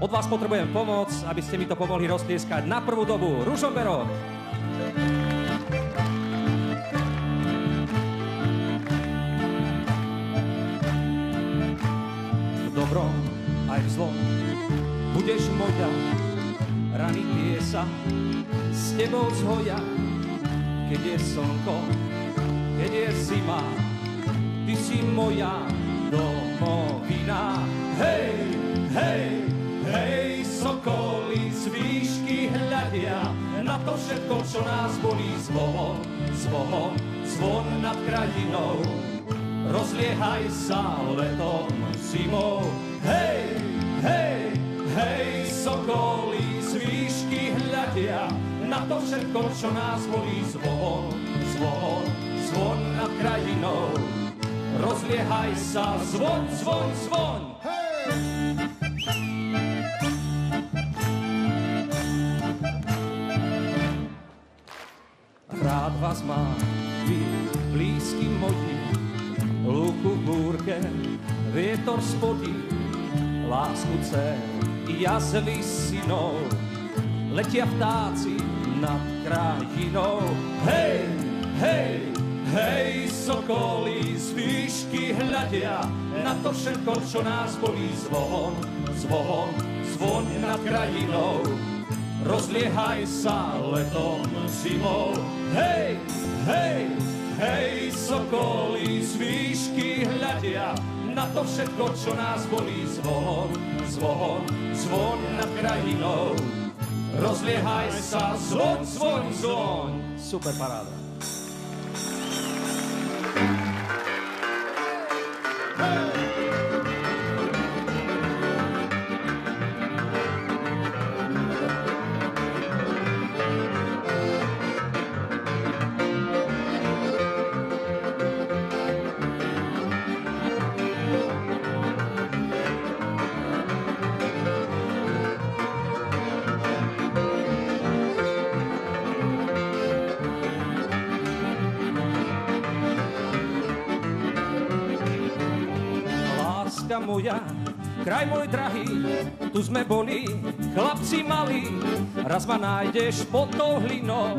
Od vás potrebujem pomoc, aby ste mi to pomohli roztlieskať na prvú dobu. Ružomberok. V dobrom aj v zlom budeš moja, rany piesa s tebou zhoja. Keď je slnko, keď je zima, ty si moja domovina. Hej, hej, hej, sokoly z výšky hľadia na to všetko, čo nás bolí. Zvon, zvon, zvon nad krajinou, rozliehaj sa letom, zimou. Hej, hej, hej, sokoly z výšky hľadia na to všetko, čo nás bolí. Zvon, zvon, zvon nad krajinou, rozliehaj sa, zvon, zvon, zvon. Rád vás mám, vy blízky moji, lúku v búrke, vietor spodí, lásku dcer i jazvy synov, letia vtáci nad krajinou. Hej, hej, hej, sokoly z výšky hľadia na to všetko, čo nás bolí. Zvon, zvon, zvon nad krajinou, rozliehaj sa letom, zimou. Hej, hej, hej, sokoly z výšky hľadia na to všetko, čo nás bolí. Zvon, zvon, zvon nad krajinou, rozliehaj sa, zvon, zvon, zvon. Super paráda. Moja, kraj môj drahý, tu sme boli, chlapci malí, raz ma nájdeš pod tou hlinou,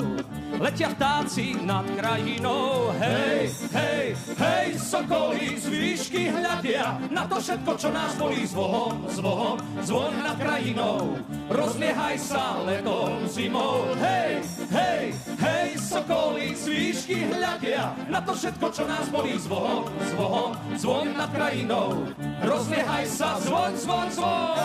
letia vtáci nad krajinou. Hej, hej, hej, sokoly z výšky hľadia na to všetko, čo nás bolí. Zvon, zvon, zvon nad krajinou, rozliehaj sa letom, zimou. Hej, hej, hej, sokoly z výšky hľadia na to všetko, čo nás bolí. Zvon, zvon, zvon nad krajinou, rozliehaj sa, zvon, zvon, zvon.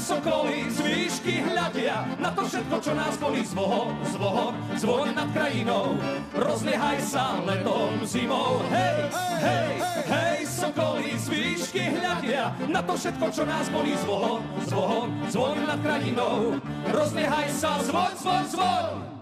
Sokoly z výšky hľadia na to všetko, čo nás bolí. Zvon, zvon, zvon nad krajinou, rozliehaj sa letom, zimou. Hej, hej, hej, sokoly z výšky hľadia na to všetko, čo nás bolí. Zvon, zvon, zvon nad krajinou, rozliehaj sa, zvon, zvon, zvon.